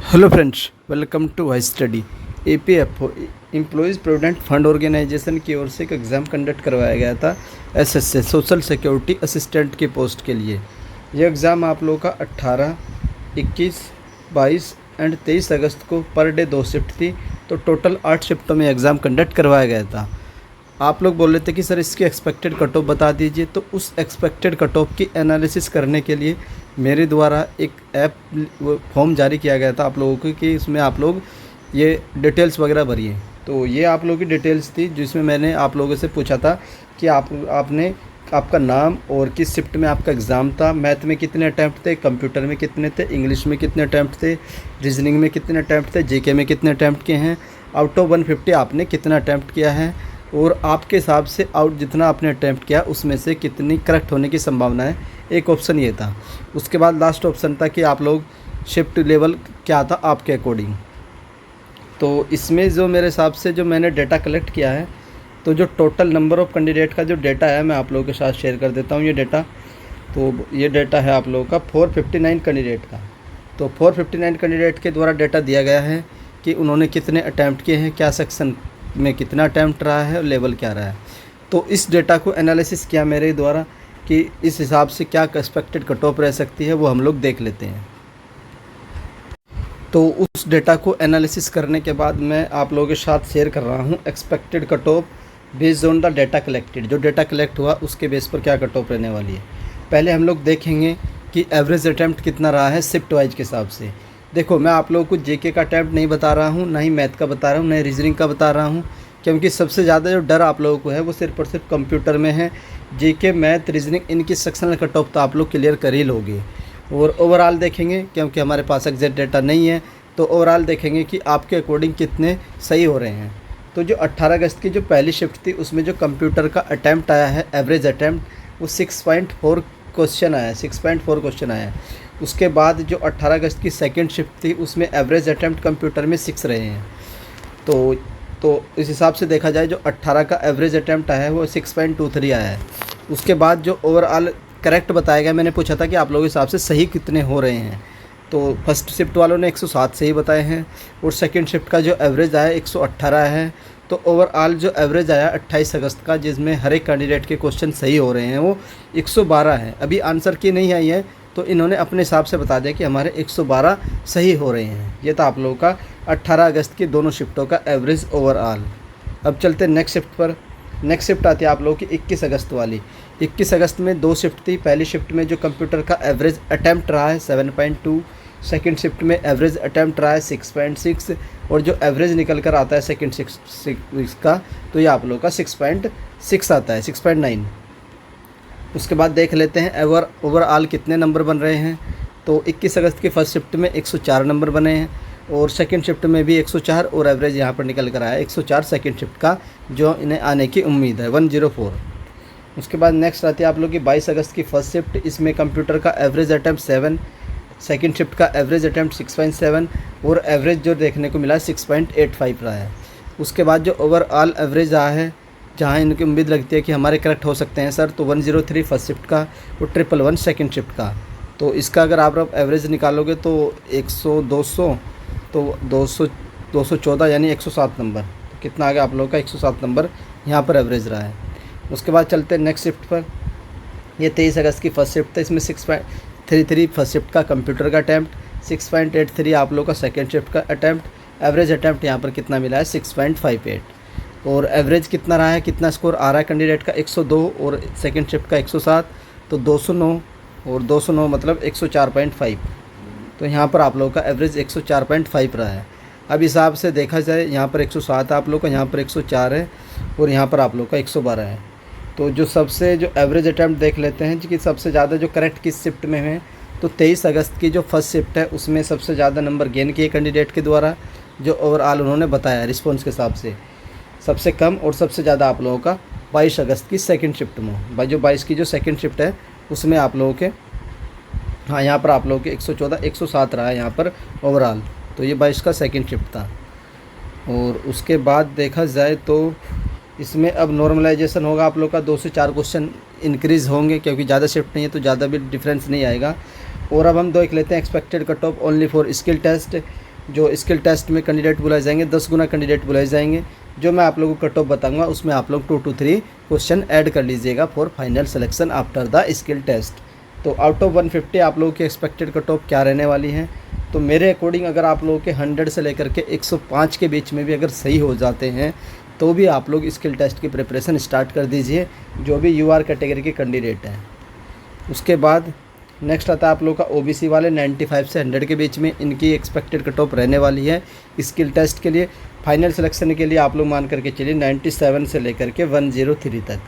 Hello friends, welcome to Y study. EPFO employees provident fund organisation की ओर से एक एग्ज़ाम कंडक्ट करवाया गया था SSA सोशल सिक्योरिटी असिस्टेंट की पोस्ट के लिए। यह एग्ज़ाम आप लोगों का 18, 21, 22 एंड 23 अगस्त को पर डे 2 शिफ्ट थी, तो टोटल 8 शिफ्टों में एग्ज़ाम कंडक्ट करवाया गया था। आप लोग बोल रहे थे कि सर इसकी एक्सपेक्टेड कट ऑफ बता दीजिए, तो उस एक्सपेक्टेड कट ऑफ की एनालिसिस करने के लिए मेरे द्वारा एक ऐप फॉर्म जारी किया गया था आप लोगों को कि इसमें आप लोग ये डिटेल्स वगैरह भरिए। तो ये आप लोगों की डिटेल्स थी जिसमें मैंने आप लोगों से पूछा था कि आपने आपका नाम और किस शिफ्ट में आपका एग्ज़ाम था, मैथ में कितने अटैम्प्ट थे, कंप्यूटर में कितने थे, इंग्लिश में कितने अटैम्प्ट थे, रीजनिंग में कितने अटैम्प्ट थे, जीके में कितने अटैम्प्ट किए हैं, आउट ऑफ 150 आपने कितना अटैम्प्ट किया है और आपके हिसाब से आउट जितना आपने अटैम्प्ट किया उसमें से कितनी करेक्ट होने की संभावना है। एक ऑप्शन ये था। उसके बाद लास्ट ऑप्शन था कि आप लोग शिफ्ट लेवल क्या था आपके अकॉर्डिंग। तो इसमें जो मेरे हिसाब से जो मैंने डेटा कलेक्ट किया है, तो जो टोटल नंबर ऑफ़ कैंडिडेट का जो डेटा है मैं आप लोगों के साथ शेयर कर देता हूँ ये डेटा। तो ये डेटा है आप लोगों का 459 कैंडिडेट का। तो 459 कैंडिडेट के द्वारा डेटा दिया गया है कि उन्होंने कितने अटैम्प्ट किए हैं, क्या सेक्शन में कितना अटैम्प्ट रहा है और लेवल क्या रहा है। तो इस डेटा को एनालिसिस किया मेरे द्वारा कि इस हिसाब से क्या एक्सपेक्टेड कट ऑफ रह सकती है, वो हम लोग देख लेते हैं। तो उस डेटा को एनालिसिस करने के बाद मैं आप लोगों के साथ शेयर कर रहा हूँ expected cut of based on the data collected. जो डेटा कलेक्ट हुआ उसके बेस पर क्या कट ऑफ रहने वाली है। पहले हम लोग देखेंगे कि एवरेज अटैम्प्ट कितना रहा है शिफ्ट वाइज के हिसाब से। देखो, मैं आप लोगों को जीके का अटैम्प्ट नहीं बता रहा हूँ, ना ही मैथ का बता रहा हूँ, ना ही रीजनिंग का बता रहा हूँ, क्योंकि सबसे ज़्यादा जो डर आप लोगों को है वो सिर्फ और सिर्फ कंप्यूटर में है। जीके, मैथ, रीजनिंग इनकी सेक्शनल कट ऑफ तो आप लोग क्लियर कर ही लोगे। और ओवरऑल देखेंगे, क्योंकि हमारे पास एग्जैक्ट डेटा नहीं है, तो ओवरऑल देखेंगे कि आपके अकॉर्डिंग कितने सही हो रहे हैं। तो जो 18 अगस्त की जो पहली शिफ्ट थी उसमें जो कंप्यूटर का अटैम्प्ट आया है, एवरेज अटैम्प्ट, वो 6.4 क्वेश्चन आया है, 6.4 क्वेश्चन आया है। उसके बाद जो 18 अगस्त की सेकंड शिफ्ट थी उसमें एवरेज अटैम्प्ट कंप्यूटर में 6 रहे हैं। तो इस हिसाब से देखा जाए जो 18 का एवरेज अटैम्प्ट आया है वो 6.23 आया है। उसके बाद जो ओवरऑल करेक्ट बताया गया, मैंने पूछा था कि आप लोगों के हिसाब से सही कितने हो रहे हैं, तो फर्स्ट शिफ्ट वालों ने 107 सही बताए हैं और सेकंड शिफ्ट का जो एवरेज आया 118 है। तो ओवरऑल जो एवरेज आया 28 अगस्त का, जिसमें हर एक कैंडिडेट के क्वेश्चन सही हो रहे हैं, वो 112 है। अभी आंसर की नहीं आई है, तो इन्होंने अपने हिसाब से बता दिया कि हमारे 112 सही हो रहे हैं। ये था आप लोगों का 18 अगस्त की दोनों शिफ्टों का एवरेज ओवरऑल। अब चलते हैं नेक्स्ट शिफ्ट पर। नेक्स्ट शिफ्ट आती है आप लोगों की 21 अगस्त वाली। 21 अगस्त में 2 शिफ्ट थी। पहली शिफ्ट में जो कंप्यूटर का एवरेज अटैम्प्ट रहा है 7.2, सेकेंड शिफ्ट में एवरेज अटैम्प्ट रहा है 6.6 और जो एवरेज निकल कर आता है सेकेंड शिफ्ट का, तो ये आप लोगों का 6.6 आता है, 6.9। उसके बाद देख लेते हैं ओवरऑल कितने नंबर बन रहे हैं। तो 21 अगस्त की फर्स्ट शिफ्ट में 104 नंबर बने हैं और सेकंड शिफ्ट में भी 104 और एवरेज यहाँ पर निकल कर आया 104 सेकंड शिफ्ट का, जो इन्हें आने की उम्मीद है 104। उसके बाद नेक्स्ट आती है आप लोग की 22 अगस्त की फर्स्ट शिफ्ट। इसमें कंप्यूटर का एवरेज अटैम्प्ट 7, सेकंड शिफ्ट का एवरेज अटैम्प्ट 6.7 और एवरेज जो देखने को मिला 6.85 रहा है। उसके बाद जो ओवरऑल एवरेज रहा है, जहाँ इनकी उम्मीद लगती है कि हमारे करेक्ट हो सकते हैं सर, तो 103 फर्स्ट शिफ्ट का और 111 सेकंड शिफ्ट का। तो इसका अगर आप एवरेज निकालोगे तो 100 200 तो 214 यानी 107 नंबर। तो कितना आ गया आप लोगों का 107 नंबर यहाँ पर एवरेज रहा है। उसके बाद चलते हैं नेक्स्ट शिफ्ट पर। ये 23 अगस्त की फर्स्ट शिफ्ट था। इसमें 6.33 फर्स्ट शिफ्ट का कंप्यूटर का अटैम्प्ट, 6.83 आप लोगों का सेकेंड शिफ्ट का अटैम्प्ट। एवरेज अटैम्प्ट यहाँ पर कितना मिला है 6.58 और एवरेज कितना रहा है, कितना स्कोर आ रहा है कैंडिडेट का 102 और सेकंड शिफ्ट का 107, तो 209 और 209 मतलब 104.5। तो यहाँ पर आप लोगों का एवरेज 104.5 रहा है। अब हिसाब से देखा जाए यहाँ पर 107 आप लोग का, यहाँ पर 104 है और यहाँ पर आप लोग का 112 है। तो जो एवरेज अटैम्प्ट देख लेते हैं कि सबसे ज़्यादा जो करेक्ट किस शिफ्ट में है, तो 23 अगस्त की जो फर्स्ट शिफ्ट है उसमें सबसे ज़्यादा नंबर गेन किए कैंडिडेट के द्वारा, जो ओवरऑल उन्होंने बताया रिस्पॉन्स के हिसाब से। सबसे कम और सबसे ज़्यादा आप लोगों का 22 अगस्त की सेकंड शिफ्ट में, जो 22 की जो सेकंड शिफ्ट है उसमें आप लोगों के, हाँ यहाँ पर आप लोगों के 114 107 रहा है यहाँ पर ओवरऑल। तो ये 22 का सेकंड शिफ्ट था। और उसके बाद देखा जाए तो इसमें अब नॉर्मलाइजेशन होगा आप लोग का, 2 से 4 क्वेश्चन इंक्रीज़ होंगे, क्योंकि ज़्यादा शिफ्ट नहीं है तो ज़्यादा भी डिफरेंस नहीं आएगा। और अब हम देख लेते हैं expected cut off only for skill test. जो स्किल टेस्ट में कैंडिडेट बुलाए जाएंगे 10 गुना कैंडिडेट बुलाए जाएंगे। जो मैं आप लोगों को कट ऑफ बताऊंगा उसमें आप लोग 2 to 3 क्वेश्चन ऐड कर लीजिएगा for final selection after the skill test. तो आउट ऑफ 150 आप लोगों की एक्सपेक्टेड कट ऑफ क्या रहने वाली है? तो मेरे अकॉर्डिंग अगर आप लोगों के 100 से लेकर के 105 के बीच में भी अगर सही हो जाते हैं तो भी आप लोग स्किल टेस्ट की प्रिपरेशन स्टार्ट कर दीजिए, जो भी यूआर कैटेगरी के कैंडिडेट हैं। उसके बाद नेक्स्ट आता है आप लोग का ओबीसी वाले 95 से 100 के बीच में इनकी एक्सपेक्टेड कट ऑफ रहने वाली है स्किल टेस्ट के लिए। फाइनल सिलेक्शन के लिए आप लोग मान करके चलिए 97 से लेकर के 103 तक,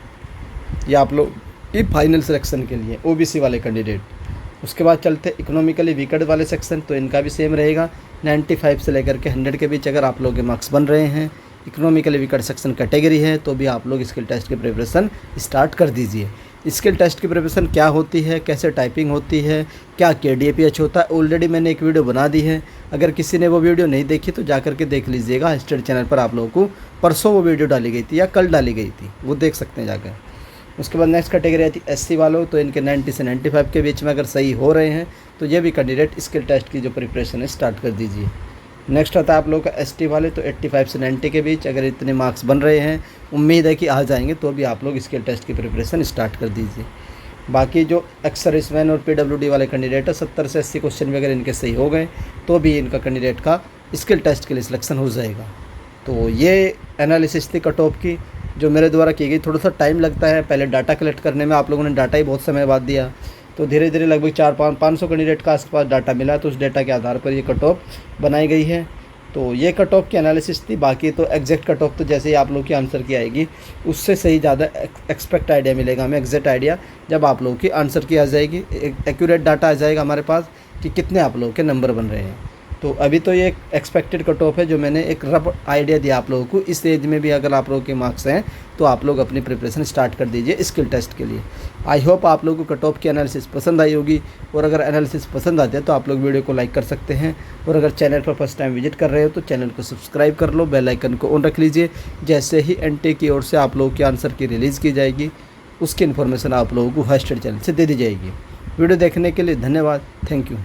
ये आप लोग ये फाइनल सिलेक्शन के लिए ओबीसी वाले कैंडिडेट। उसके बाद चलते इकोनॉमिकली वीकर वाले सेक्शन, तो इनका भी सेम रहेगा 95 से लेकर के 100 के बीच अगर आप लोगों के मार्क्स बन रहे हैं, इकोनॉमिकली वीकर सेक्शन कैटेगरी है, तो भी आप लोग स्किल टेस्ट की प्रिपरेशन स्टार्ट कर दीजिए। स्किल टेस्ट की प्रिपरेशन क्या होती है, कैसे टाइपिंग होती है, क्या KDAPH होता है, ऑलरेडी मैंने एक वीडियो बना दी है। अगर किसी ने वो वीडियो नहीं देखी तो जा करके देख लीजिएगा, स्टडी चैनल पर आप लोगों को परसों वो वीडियो डाली गई थी या कल डाली गई थी, वो देख सकते हैं जाकर। उसके बाद नेक्स्ट कैटेगरी आती है SC वालों, तो इनके 90 से 95 के बीच में अगर सही हो रहे हैं तो ये भी कैंडिडेट स्किल टेस्ट की जो प्रिपरेशन है स्टार्ट कर दीजिए। नेक्स्ट आता है आप लोगों का ST वाले, तो 85 से 90 के बीच अगर इतने मार्क्स बन रहे हैं, उम्मीद है कि आ जाएंगे, तो भी आप लोग स्किल टेस्ट की प्रिपरेशन स्टार्ट कर दीजिए। बाकी जो एक्स सर्विसमैन और PWD वाले कैंडिडेट है 70 से 80 क्वेश्चन भी अगर इनके सही हो गए तो भी इनका कैंडिडेट का स्किल टेस्ट के लिए सिलेक्शन हो जाएगा। तो ये एनालिसिस थी कट ऑफ की जो मेरे द्वारा की गई। थोड़ा सा टाइम लगता है, पहले डाटा कलेक्ट करने में आप लोगों ने डाटा ही बहुत समय बाद दिया, तो धीरे धीरे लगभग 400-500 कैंडिडेट का आसपास डाटा मिला, तो उस डाटा के आधार पर ये कट ऑफ बनाई गई है। तो ये कट ऑफ की एनालिसिस थी। बाकी तो एग्जैक्ट कट ऑफ तो जैसे ही आप लोग की आंसर की आएगी उससे सही ज़्यादा एक्सपेक्ट आइडिया मिलेगा हमें, एग्जैक्ट आइडिया जब आप लोगों की आंसर की आ जाएगी, एक्यूरेट डाटा आ जाएगा हमारे पास कि कितने आप लोगों के नंबर बन रहे हैं। तो अभी तो ये एक्सपेक्टेड कट ऑफ है जो मैंने एक रफ आइडिया दिया आप लोगों को। इस एज में भी अगर आप लोगों के मार्क्स हैं तो आप लोग अपनी प्रिपरेशन स्टार्ट कर दीजिए स्किल टेस्ट के लिए। आई होप आप लोगों को कट ऑफ की एनालिसिस पसंद आई होगी, और अगर एनालिसिस पसंद आती है तो आप लोग वीडियो को लाइक कर सकते हैं, और अगर चैनल पर फर्स्ट टाइम विजिट कर रहे हो तो चैनल को सब्सक्राइब कर लो, बेल आइकन को ऑन रख लीजिए। जैसे ही NTA की ओर से आप लोगों के आंसर की रिलीज़ की जाएगी उसकी इन्फॉर्मेशन आप लोगों को हर स्टडी चैनल से दे दी जाएगी। वीडियो देखने के लिए धन्यवाद, थैंक यू।